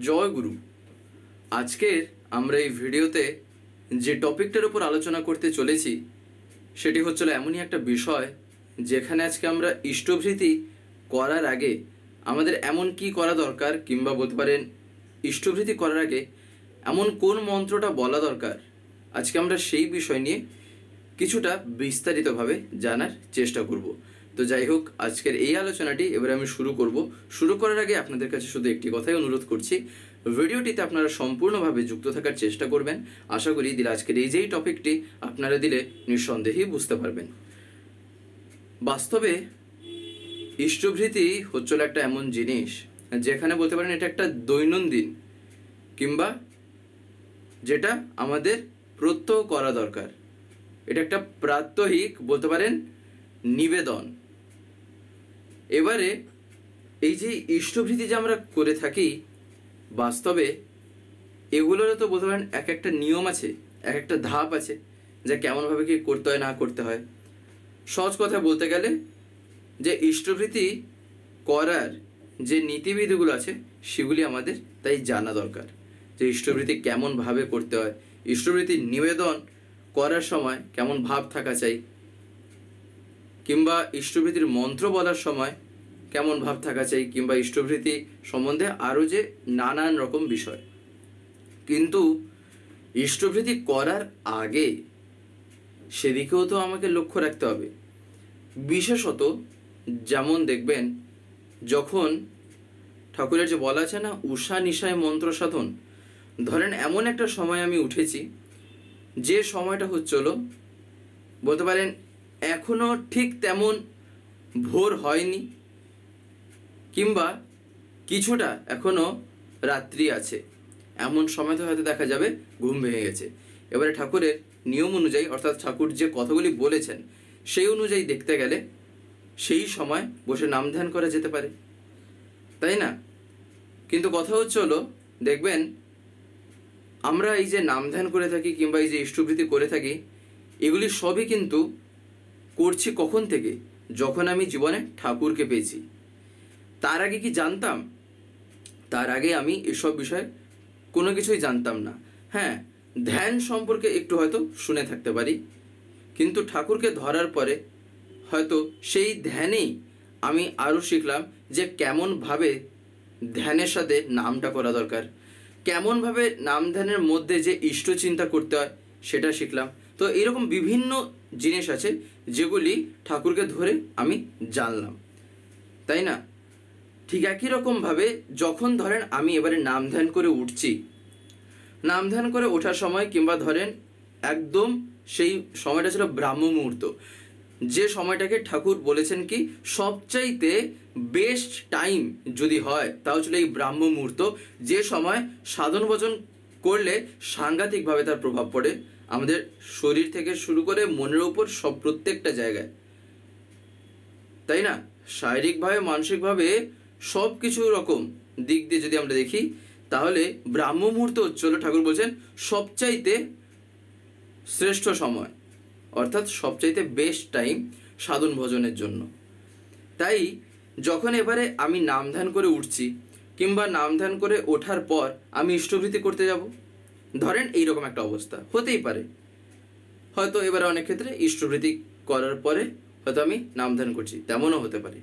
জয় গুরু। আজকের আমরা এই ভিডিওতে যে টপিকটার উপর আলোচনা করতে চলেছি সেটি হচ্ছিল এমনই একটা বিষয় যেখানে আজকে আমরা ইষ্টভৃতি করার আগে আমাদের এমন কি করা দরকার, কিংবা বলতে পারেন ইষ্টভৃতি করার আগে এমন কোন মন্ত্রটা বলা দরকার। আজকে আমরা সেই বিষয় নিয়ে কিছুটা বিস্তারিতভাবে জানার চেষ্টা করব। তো যাই হোক, আজকের এই আলোচনাটি এবারে আমি শুরু করার আগে আপনাদের কাছে শুধু একটি কথাই অনুরোধ করছি, ভিডিওটিতে আপনারা সম্পূর্ণভাবে যুক্ত থাকার চেষ্টা করবেন। আশা করি দিলে আজকের এই যেই টপিকটি আপনারা দিলে নিঃসন্দেহেই বুঝতে পারবেন। বাস্তবে ইষ্টভৃতি হচ্ছিল একটা এমন জিনিস যেখানে বলতে পারেন এটা একটা দৈনন্দিন কিংবা যেটা আমাদের প্রত্যহ করা দরকার। এটা একটা প্রাত্যহিক বলতে পারেন নিবেদন। এবারে এই যে ইষ্টভৃতি যে আমরা করে থাকি, বাস্তবে এগুলোরও তো বলতে পারেন এক একটা নিয়ম আছে, এক একটা ধাপ আছে, যা কেমনভাবে কি করতে হয় না করতে হয়। সহজ কথা বলতে গেলে যে ইষ্টভৃতি করার যে নীতিবিধিগুলো আছে সেগুলি আমাদের তাই জানা দরকার, যে ইষ্টভৃতি কেমনভাবে করতে হয়, ইষ্টভৃতি নিবেদন করার সময় কেমন ভাব থাকা চাই, কিংবা ইষ্টভৃতির মন্ত্র বলার সময় কেমন ভাব থাকা চাই, কিংবা ইষ্টভৃতি সম্বন্ধে আরও যে নানান রকম বিষয়। কিন্তু ইষ্টভৃতি করার আগে সেদিকেও তো আমাকে লক্ষ্য রাখতে হবে। বিশেষত যেমন দেখবেন, যখন ঠাকুরের যে বলা আছে না উষা নিশায় মন্ত্র সাধন, ধরেন এমন একটা সময় আমি উঠেছি যে সময়টা হচ্ছিল বলতে পারেন এখনো ঠিক তেমন ভোর হয়নি, কিংবা কিছুটা এখনো রাত্রি আছে, এমন সময়তে হয়তো দেখা যাবে ঘুম ভেঙে গেছে। এবারে ঠাকুরের নিয়ম অনুযায়ী, অর্থাৎ ঠাকুর যে কথাগুলি বলেছেন সেই অনুযায়ী দেখতে গেলে সেই সময় বসে নাম ধ্যান করা যেতে পারে, তাই না? কিন্তু কথা হচ্ছে হলো, দেখবেন আমরা এই যে নাম ধ্যান করে থাকি কিংবা এই যে ইষ্টভৃতি করে থাকি, এগুলি সবই কিন্তু করছি কখন থেকে? যখন আমি জীবনে ঠাকুরকে পেয়েছি। তার আগে কি জানতাম? তার আগে আমি এসব বিষয়ে কোনো কিছুই জানতাম না। হ্যাঁ, ধ্যান সম্পর্কে একটু হয়তো শুনে থাকতে পারি, কিন্তু ঠাকুরকে ধরার পরে হয়তো সেই ধ্যানেই আমি আরও শিখলাম যে কেমনভাবে ধ্যানের সাথে নামটা করা দরকার, কেমনভাবে নাম ধ্যানের মধ্যে যে ইষ্ট চিন্তা করতে হয় সেটা শিখলাম। তো এরকম বিভিন্ন জিনিস আছে যেগুলি ঠাকুরকে ধরে আমি জানলাম, তাই না? ঠিক একই রকমভাবে যখন ধরেন আমি এবারে নাম ধ্যান করে উঠছি, নাম ধ্যান করে ওঠার সময় কিংবা ধরেন একদম সেই সময়টা ছিল ব্রাহ্ম মুহূর্ত, যে সময়টাকে ঠাকুর বলেছেন কি সবচাইতে বেস্ট টাইম যদি হয় তাও ছিল এই ব্রাহ্ম মুহূর্ত, যে সময় সাধন ভজন করলে সাংঘাতিকভাবে তার প্রভাব পড়ে আমাদের শরীর থেকে শুরু করে মনের উপর সব প্রত্যেকটা জায়গায়, তাই না? শারীরিকভাবে মানসিকভাবে সব কিছু রকম দিক দিয়ে যদি আমরা দেখি, তাহলে ব্রাহ্ম মুহূর্ত হচ্ছিল ঠাকুর বলছেন সবচাইতে শ্রেষ্ঠ সময়, অর্থাৎ সবচাইতে বেস্ট টাইম সাধন ভজনের জন্য। তাই যখন এবারে আমি নাম ধ্যান করে উঠছি কিংবা নাম ধ্যান করে ওঠার পর আমি ইষ্টভৃতি করতে যাব, ধরেন এইরকম একটা অবস্থা হতেই পারে। হয়তো এবারে অনেক ক্ষেত্রে ইষ্টভৃতি করার পরে হয়তো আমি নাম ধ্যান করছি, তেমনও হতে পারে।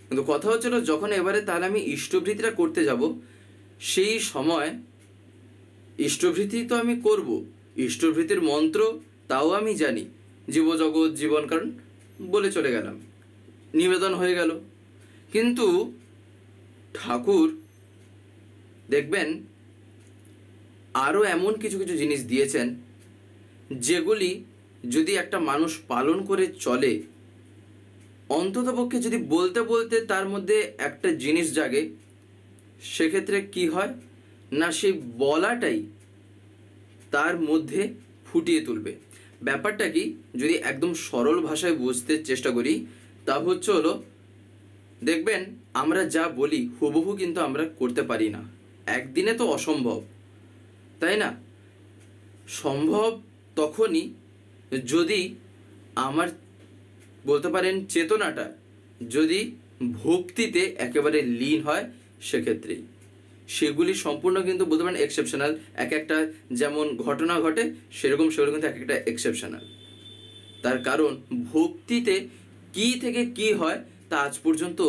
কিন্তু কথা হচ্ছিল যখন এবারে তাহলে আমি ইষ্টভৃতিটা করতে যাব, সেই সময় ইষ্টভৃতি তো আমি করব, ইষ্টভৃতির মন্ত্র তাও আমি জানি, জীবজগৎ জীবন কারণ বলে চলে গেলাম, নিবেদন হয়ে গেল। কিন্তু ঠাকুর দেখবেন আরও এমন কিছু কিছু জিনিস দিয়েছেন যেগুলি যদি একটা মানুষ পালন করে চলে, অন্ততপক্ষে যদি বলতে বলতে তার মধ্যে একটা জিনিস জাগে, সেক্ষেত্রে কি হয় না, সেই বলাটাই তার মধ্যে ফুটিয়ে তুলবে। ব্যাপারটা কি, যদি একদম সরল ভাষায় বুঝতে চেষ্টা করি, তা হচ্ছে হলো, দেখবেন আমরা যা বলি হুবহু কিন্তু আমরা করতে পারি না, একদিনে তো অসম্ভব, তাই না? সম্ভব তখনই যদি আমার বলতে পারেন চেতনাটা যদি ভক্তিতে একেবারে লীন হয়, সেক্ষেত্রেই সেগুলি সম্পূর্ণ কিন্তু বলতে পারেন এক্সেপশনাল। এক একটা যেমন ঘটনা ঘটে সেরকম সেগুলো কিন্তু এক একটা এক্সেপশনাল। তার কারণ ভক্তিতে কি থেকে কি হয় তা আজ পর্যন্ত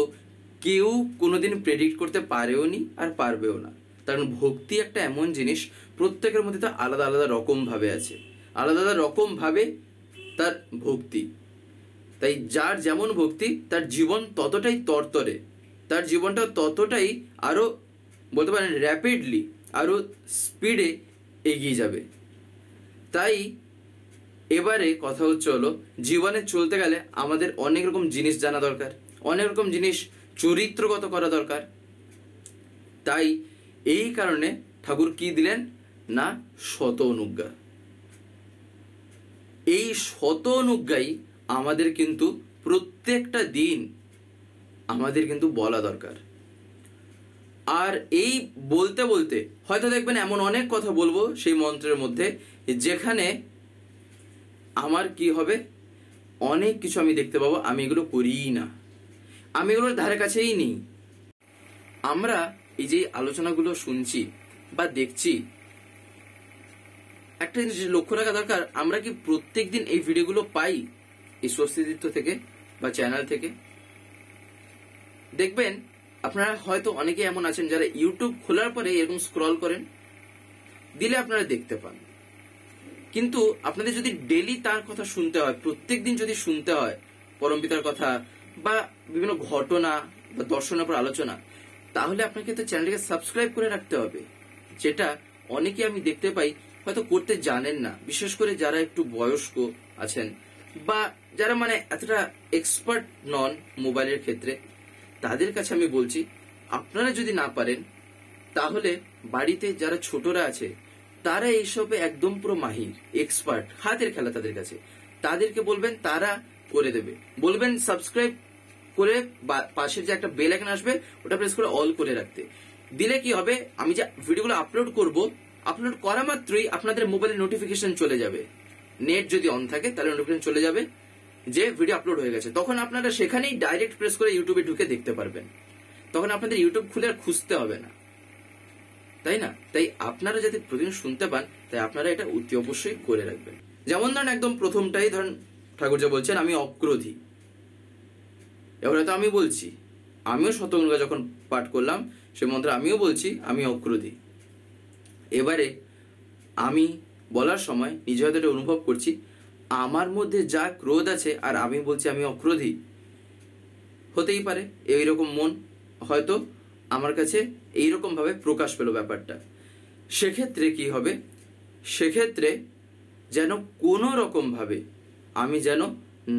কেউ কোনোদিন প্রেডিক্ট করতে পারেও নি আর পারবেও না। কারণ ভক্তি একটা এমন জিনিস, প্রত্যেকের মধ্যে তো আলাদা আলাদা রকম ভাবে আছে, আলাদা আলাদা রকম ভাবে তার ভক্তি। তাই যার যেমন ভক্তি তার জীবন ততটাই তরতরে, তার জীবনটা ততটাই আরো বলতে পারেন র্যাপিডলি, আরো স্পিডে এগিয়ে যাবে। তাই এবারে কথা হচ্ছে হলো, জীবনে চলতে গেলে আমাদের অনেক রকম জিনিস জানা দরকার, অনেক রকম জিনিস চরিত্রগত করা দরকার। তাই এই কারণে ঠাকুর কি দিলেন না শত অনুজ্ঞা। এই শত অনুজ্ঞাই আমাদের কিন্তু প্রত্যেকটা দিন আমাদের কিন্তু বলা দরকার। আর এই বলতে বলতে হয়তো দেখবেন এমন অনেক কথা বলবো সেই মন্ত্রের মধ্যে, যেখানে আমার কি হবে, অনেক কিছু আমি দেখতে পাবো আমি এগুলো করিই না, আমি এগুলোর ধারে কাছেই নেই। আমরা এই যে আলোচনাগুলো শুনছি বা দেখছি, একটা জিনিস লক্ষ্য রাখা দরকার, আমরা কি প্রত্যেক দিন এই ভিডিওগুলো পাই এই স্বস্তিতীর্থ থেকে বা চ্যানেল থেকে? দেখবেন আপনারা হয়তো অনেকে এমন আছেন যারা ইউটিউব খোলার পরে এরকম স্ক্রল করেন, দিলে আপনারা দেখতে পান। কিন্তু আপনাদের যদি ডেলি তার কথা শুনতে হয়, প্রত্যেক দিন যদি শুনতে হয় পরমপিতার কথা বা বিভিন্ন ঘটনা বা দর্শনের উপর আলোচনা, তাহলে আপনাকে তো চ্যানেলটাকে সাবস্ক্রাইব করে রাখতে হবে, যেটা অনেকে আমি দেখতে পাই হয়তো করতে জানেন না। বিশেষ করে যারা একটু বয়স্ক আছেন বা যারা মানে এতটা এক্সপার্ট নন মোবাইলের ক্ষেত্রে, তাদের কাছে আমি বলছি, আপনারা যদি না পারেন তাহলে বাড়িতে যারা ছোটরা আছে তারা এইসবে একদম পুরো মাহির, এক্সপার্ট, হাতের খেলা তাদের কাছে, তাদেরকে বলবেন, তারা করে দেবে। বলবেন সাবস্ক্রাইব করে পাশের যে একটা বেল আইকন আসবে ওটা প্রেস করে অল করে রাখতে। দিলে কি হবে, আমি যে ভিডিওগুলো আপলোড করব, আপলোড করা মাত্রই আপনাদের মোবাইলে নোটিফিকেশন চলে যাবে। নেট যদি অন থাকে তাহলে নোটিফিকেশন চলে যাবে যে ভিডিও আপলোড হয়ে গেছে। তখন আপনারা সেখানেই ডাইরেক্ট প্রেস করে ইউটিউবে ঢুকে দেখতে পারবেন। তখন আপনাদের ইউটিউব খুলে আর খুঁজতে হবে না, তাই না? তাই আপনারা যাতে প্রতিদিন শুনতে পান, তাই আপনারা এটা অতি অবশ্যই করে রাখবেন। যেমন ধরেন একদম প্রথমটাই ধরেন ঠাকুর যা বলছেন, আমি অক্রোধী। এবার হয়তো আমি বলছি, আমিও শত অনুজ্ঞা যখন পাঠ করলাম সে মন্ত্র আমিও বলছি আমি অক্রোধী। এবারে আমি বলার সময় নিজে হয়তো এটা অনুভব করছি, আমার মধ্যে যা ক্রোধ আছে আর আমি বলছি আমি অক্রোধী। হতেই পারে এইরকম মন হয়তো আমার কাছে এইরকম ভাবে প্রকাশ পেল ব্যাপারটা। সেক্ষেত্রে কি হবে, সেক্ষেত্রে যেন কোনো রকম ভাবে আমি যেন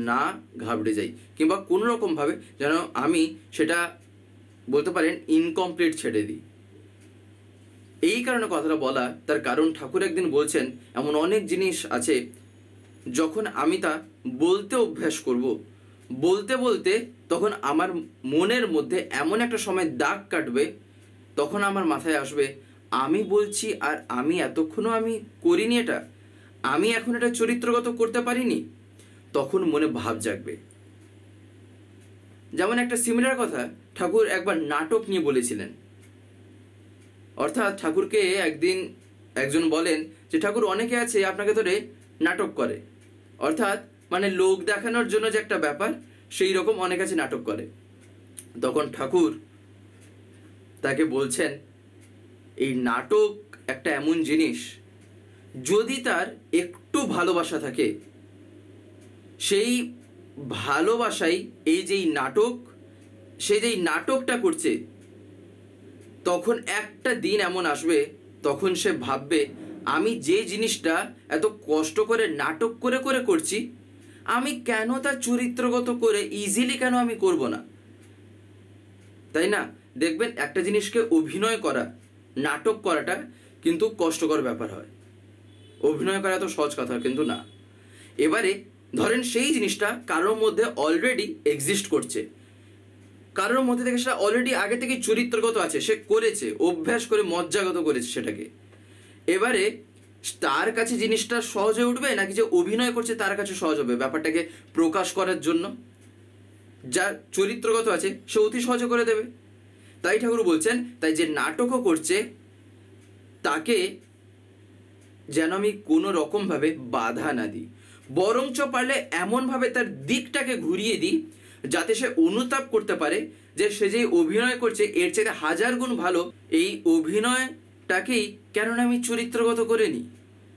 না ঘাবড়ে যাই, কিংবা কোনো রকম ভাবে যেন আমি সেটা বলতে পারেন ইনকমপ্লিট ছেড়ে দিই। এই কারণে কথাটা বলা, তার কারণ ঠাকুর একদিন বলছেন এমন অনেক জিনিস আছে যখন আমি তা বলতে অভ্যাস করব, বলতে বলতে তখন আমার মনের মধ্যে এমন একটা সময় দাগ কাটবে, তখন আমার মাথায় আসবে আমি বলছি আর আমি এতক্ষণও আমি করিনি এটা, আমি এখন এটা চরিত্রগত করতে পারিনি। তখন মনে ভাব জাগবে। যেমন একটা সিমিলার কথা ঠাকুর একবার নাটক নিয়ে বলেছিলেন। অর্থাৎ ঠাকুরকে একদিন একজন বলেন যে ঠাকুর অনেকে আছে আপনাকে ধরে নাটক করে, অর্থাৎ মানে লোক দেখানোর জন্য যে একটা ব্যাপার, সেই রকম অনেক আছে নাটক করে। তখন ঠাকুর তাকে বলছেন এই নাটক একটা এমন জিনিস, যদি তার একটু ভালোবাসা থাকে, সেই ভালোবাসাই এই যেই নাটক, সে যেই নাটকটা করছে, তখন একটা দিন এমন আসবে তখন সে ভাববে আমি যে জিনিসটা এত কষ্ট করে নাটক করে করে করছি, আমি কেন তা চরিত্রগত করে ইজিলি কেন আমি করব না? তাই না? দেখবেন একটা জিনিসকে অভিনয় করা, নাটক করাটা কিন্তু কষ্টকর ব্যাপার হয়। অভিনয় করা তো সহজ কথা কিন্তু না। এবারে ধরেন সেই জিনিসটা কারোর মধ্যে অলরেডি এক্সিস্ট করছে, কারোর মধ্যে থেকে সেটা অলরেডি আগে থেকে চরিত্রগত আছে, সে করেছে, অভ্যাস করে মজ্জাগত করেছে সেটাকে। এবারে তার কাছে জিনিসটা সহজ হয়ে উঠবে নাকি যে অভিনয় করছে তার কাছে সহজ হবে ব্যাপারটাকে প্রকাশ করার জন্য? যা চরিত্রগত আছে সে অতি সহজে করে দেবে। তাই ঠাকুর বলছেন, তাই যে নাটকও করছে তাকে যেন আমি কোনো রকমভাবে বাধা না দিই, বরঞ্চ পারলে এমনভাবে তার দিকটাকে ঘুরিয়ে দিই যাতে সে অনুতাপ করতে পারে যে সে যে অভিনয় করছে এর চেয়ে 1000 গুণ ভালো এই অভিনয়টাকেই কেননা আমি চরিত্রগত করে নিই,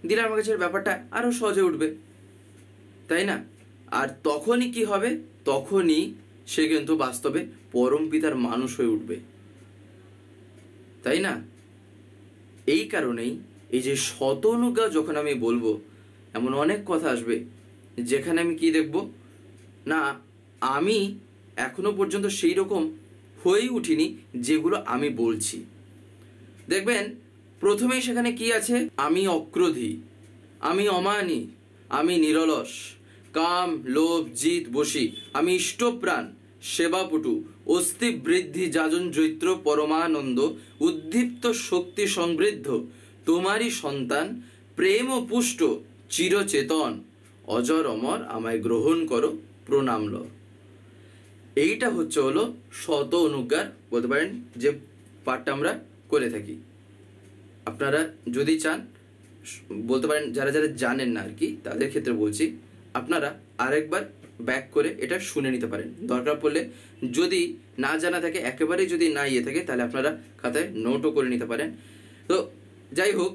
দিলে আমার কাছে ব্যাপারটা আরো সহজে উঠবে, তাই না? আর তখনই কি হবে, তখনই সে কিন্তু বাস্তবে পরম পিতার মানুষ হয়ে উঠবে, তাই না? এই কারণেই এই যে শত অনুজ্ঞা যখন আমি বলবো, এমন অনেক কথা আসবে যেখানে আমি কি দেখব না, আমি এখনো পর্যন্ত সেই রকম হয়েই উঠিনি যেগুলো আমি বলছি। দেখবেন প্রথমেই সেখানে কি আছে, আমি অক্রোধী, আমি অমানী, আমি নিরলস, কাম লোভ জিত বশী, আমি ইষ্টপ্রাণ, সেবাপটু, অস্থি বৃদ্ধি যাজন জৈত্র পরমানন্দ, উদ্দীপ্ত শক্তি সমৃদ্ধ, তোমারই সন্তান, প্রেম ও পুষ্ট, চিরচেতন, অজর অমর, আমায় গ্রহণ করো, প্রণাম ল। এইটা হলো শত অনুজ্ঞার বলতে পারেন যে পাঠটা আমরা করে থাকি। আপনারা যদি চান বলতে পারেন, যারা যারা জানেন না আর কি তাদের ক্ষেত্রে বলছি, আপনারা আরেকবার ব্যাক করে এটা শুনে নিতে পারেন। দরকার পড়লে যদি না জানা থাকে, একেবারেই যদি না থাকে, তাহলে আপনারা খাতায় নোটও করে নিতে পারেন। তো যাই হোক,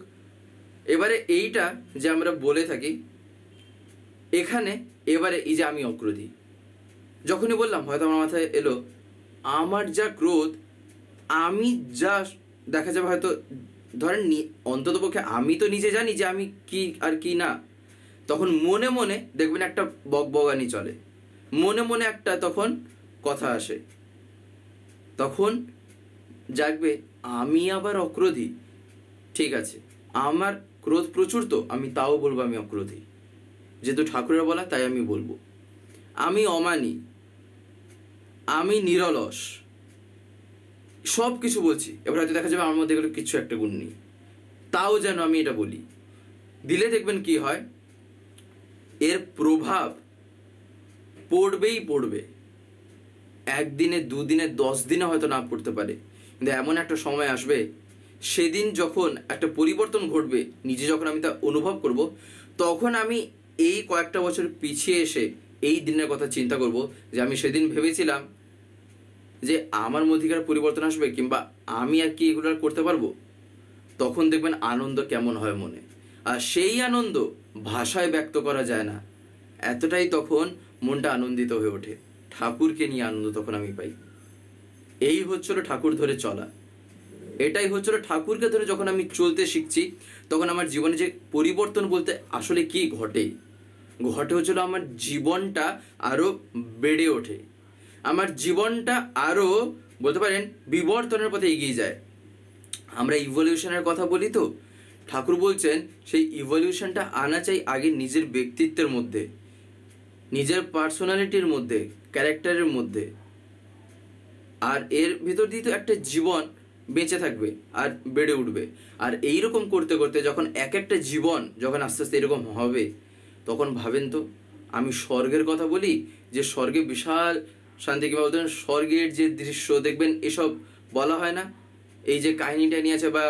এবারে এইটা যে আমরা বলে থাকি এখানে, এবারে এই যে আমি অক্রোধী, যখনই বললাম হয়তো আমার মাথায় এলো আমার যা ক্রোধ, আমি যা দেখা যাবে হয়তো ধরেন অন্তত পক্ষে আমি তো নিজে জানি যে আমি কি আর কি না, তখন মনে মনে দেখবেন একটা বকবগানি চলে, মনে মনে একটা তখন কথা আসে, তখন জাগবে আমি আবার অক্রোধী। ঠিক আছে, আমার ক্রোধ প্রচুর, তো আমি তাও বলবো আমি অক্রোধী, যেহেতু ঠাকুরের বলা তাই আমি বলবো। আমি অমানী, আমি নিরলস, সব কিছু বলছি, এবার হয়তো দেখা যাবে আমার মধ্যে এগুলো কিছু একটা গুণ নেই, তাও যেন আমি এটা বলি, দিলে দেখবেন কি হয়, এর প্রভাব পড়বেই পড়বে, একদিনে, দুদিনে, 10 দিনে হয়তো না পড়তে পারে, কিন্তু এমন একটা সময় আসবে সেদিন যখন একটা পরিবর্তন ঘটবে, নিজে যখন আমি তা অনুভব করব, তখন আমি এই কয়েকটা বছর পিছিয়ে এসে এই দিনের কথা চিন্তা করব যে আমি সেদিন ভেবেছিলাম যে আমার মধ্যেকার পরিবর্তন আসবে, কিংবা আমি আর কি এগুলো করতে পারবো। তখন দেখবেন আনন্দ কেমন হয় মনে, আর সেই আনন্দ ভাষায় ব্যক্ত করা যায় না, এতটাই তখন মনটা আনন্দিত হয়ে ওঠে, ঠাকুরকে নিয়ে আনন্দ তখন আমি পাই। এই হচ্ছিল ঠাকুর ধরে চলা, এটাই হচ্ছিল ঠাকুরকে ধরে যখন আমি চলতে শিখছি, তখন আমার জীবনে যে পরিবর্তন বলতে আসলে কি ঘটে হচ্ছিল আমার জীবনটা আরো বেড়ে ওঠে, আমার জীবনটা আরো বলতে পারেন বিবর্তনের পথে এগিয়ে যায়। আমরা ইভলিউশনের কথা বলি, তো ঠাকুর বলছেন সেই ইভলিউশনটা আনা চাই আগে নিজের ব্যক্তিত্বের মধ্যে, নিজের পার্সোনালিটির মধ্যে, ক্যারেক্টারের মধ্যে, আর এর ভিতর দিয়ে তো একটা জীবন বেঁচে থাকবে আর বেড়ে উঠবে। আর এইরকম করতে করতে যখন এক একটা জীবন যখন আস্তে আস্তে এরকম হবে, তখন ভাবেন তো, আমি স্বর্গের কথা বলি যে স্বর্গে বিশাল শান্তি, কিংবা বলতেন স্বর্গের যে দৃশ্য দেখবেন, এসব বলা হয় না, এই যে কাহিনীটা নিয়ে আছে বা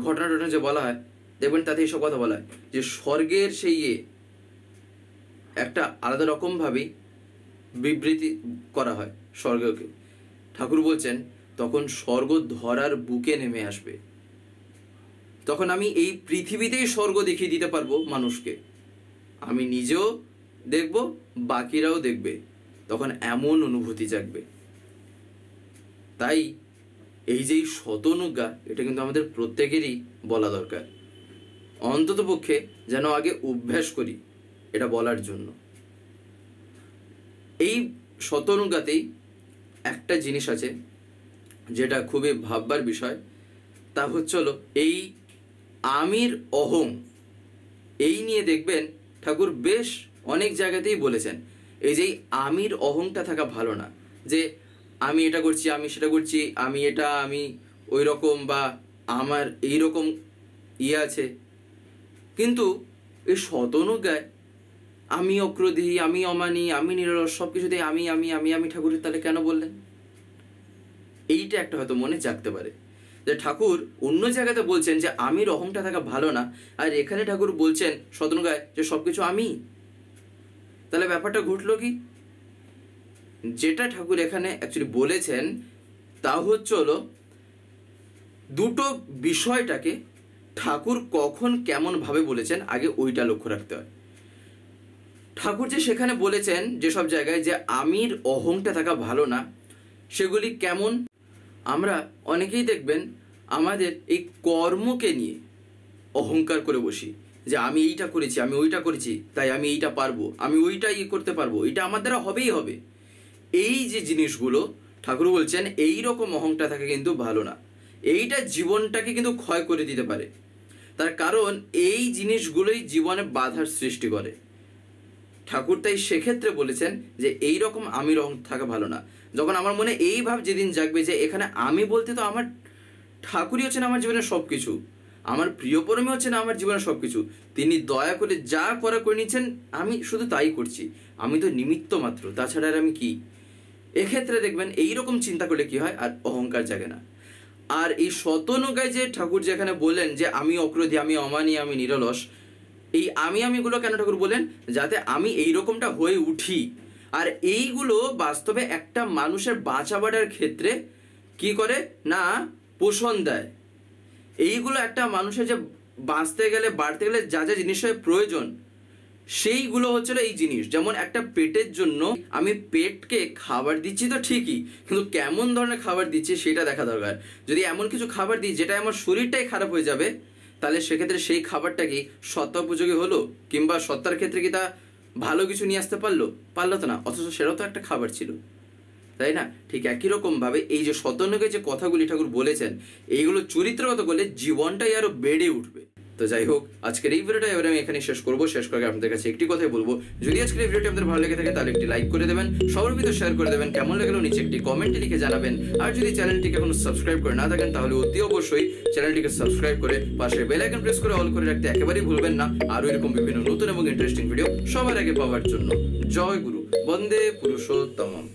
ঘটনা টটনা যে বলা হয়, দেখবেন তাতে এইসব কথা বলা হয় যে স্বর্গের সেই একটা আলাদা রকমভাবেই বিবৃতি করা হয় স্বর্গকে। ঠাকুর বলছেন তখন স্বর্গ ধরার বুকে নেমে আসবে, তখন আমি এই পৃথিবীতেই স্বর্গ দেখিয়ে দিতে পারবো মানুষকে, আমি নিজেও দেখব, বাকিরাও দেখবে, তখন এমন অনুভূতি জাগবে। তাই এই যে শত অনুজ্ঞা, এটা কিন্তু আমাদের প্রত্যেকেরই বলা দরকার, অন্তত পক্ষে যেন আগে অভ্যাস করি এটা বলার জন্য। এই শত অনুজ্ঞাতেই একটা জিনিস আছে যেটা খুবই ভাববার বিষয়, তা হলো এই আমির অহং, এই নিয়ে দেখবেন ঠাকুর বেশ অনেক জায়গাতেই বলেছেন, এই যে আমির অহংটা থাকা ভালো না, যে আমি এটা করছি, আমি সেটা করছি, আমি এটা, আমি ওই রকম, বা আমার এই রকম আছে। কিন্তু এই শত অনুজ্ঞায় আমি অক্রোধী, আমি অমানী, আমি নিরলস, সব কিছুতেই আমি আমি আমি আমি ঠাকুরের তাহলে কেন বললেন? এইটা একটা হয়তো মনে জাগতে পারে যে ঠাকুর অন্য জায়গাতে বলছেন যে আমির অহংটা থাকা ভালো না, আর এখানে ঠাকুর বলছেন শতনগায় যে সবকিছু আমি। তাহলে ব্যাপারটা ঘটলো কি? যেটা ঠাকুর এখানে অ্যাকচুয়ালি বলেছেন তা হলো দুটো বিষয়টাকে ঠাকুর কখন কেমন ভাবে বলেছেন আগে ওইটা লক্ষ্য রাখতে হয়। ঠাকুর যে সেখানে বলেছেন যেসব জায়গায় যে আমির অহংটা থাকা ভালো না, সেগুলি কেমন? আমরা অনেকেই দেখবেন আমাদের এই কর্মকে নিয়ে অহংকার করে বসি যে আমি এইটা করেছি, আমি ওইটা করেছি, তাই আমি এইটা পারবো, আমি ওইটা করতে পারবো, এটা আমার দ্বারা হবেই হবে। এই যে জিনিসগুলো ঠাকুর বলছেন এই রকম অহংটা থাকা কিন্তু ভালো না। এইটা জীবনটাকে কিন্তু ক্ষয় করে দিতে পারে। তার কারণ এই জিনিসগুলোই জীবনে বাধার সৃষ্টি করে। ঠাকুর তাই সেক্ষেত্রে বলেছেন যে এই রকম আমির অহং থাকা ভালো না। যখন আমার মনে এই ভাব যেদিন জাগবে যে এখানে আমি বলতে তো আমার ঠাকুরই হচ্ছেন আমার জীবনের সব কিছু, আমার প্রিয় পরমই হচ্ছেন আমার জীবনের সব কিছু, তিনি দয়া করে যা করা করে নিচ্ছেন আমি শুধু তাই করছি, আমি তো নিমিত্ত মাত্র, তাছাড়া আর আমি কি। এক্ষেত্রে দেখবেন এইরকম চিন্তা করলে কি হয়, আর অহংকার জাগে না। আর এই শতনগায় যে ঠাকুর যেখানে বললেন যে আমি অক্রোধী, আমি অমানি, আমি নিরলস, এই আমিগুলো কেন ঠাকুর বলেন? যাতে আমি এইরকমটা হয়ে উঠি। আর এইগুলো বাস্তবে একটা মানুষের বাঁচাবার ক্ষেত্রে কি করে না পোষণ দেয়। এইগুলো একটা মানুষের যে বাঁচতে গেলে বাড়তে গেলে যা যা জিনিসের প্রয়োজন, সেইগুলো হচ্ছিল এই জিনিস। যেমন একটা পেটের জন্য আমি পেটকে খাবার দিচ্ছি তো ঠিকই, কিন্তু কেমন ধরনের খাবার দিচ্ছি সেটা দেখা দরকার। যদি এমন কিছু খাবার দিই যেটা আমার শরীরটাই খারাপ হয়ে যাবে, তাহলে সেক্ষেত্রে সেই খাবারটা কি সত্তা উপযোগী হলো? কিংবা সত্তার ক্ষেত্রে কি তা ভালো কিছু নিয়ে আসতে পারলো তো না, অথচ সেটাও তো একটা খাবার ছিল, তাই না? ঠিক একই রকম ভাবে এই যে শতনগে যে কথাগুলি ঠাকুর বলেছেন, এইগুলো চরিত্রগত করলে জীবনটাই আরো বেড়ে উঠবে। তো যাই হোক, আজকের এই ভিডিওটা এবারে আমি এখানে শেষ করবো। শেষ করে আপনাদের কাছে একটি কথাই বলবো, যদি আজকের এই ভিডিওটি আপনাদের ভালো লেগে থাকে তাহলে একটি লাইক করে দেবেন, সবার ভিতরে শেয়ার করে দেবেন, কেমন লাগলো নিচে একটি কমেন্টে লিখে জানাবেন। আর যদি চ্যানেলটিকে এখনো সাবস্ক্রাইব করে না থাকেন তাহলে অতি অবশ্যই চ্যানেলটিকে সাবস্ক্রাইব করে পাশে বেল আইকন প্রেস করে অল করে রাখতে একেবারেই ভুলবেন না, আরো এরকম বিভিন্ন নতুন এবং ইন্টারেস্টিং ভিডিও সবার আগে পাওয়ার জন্য। জয় গুরু, বন্দে পুরুষোত্তমম।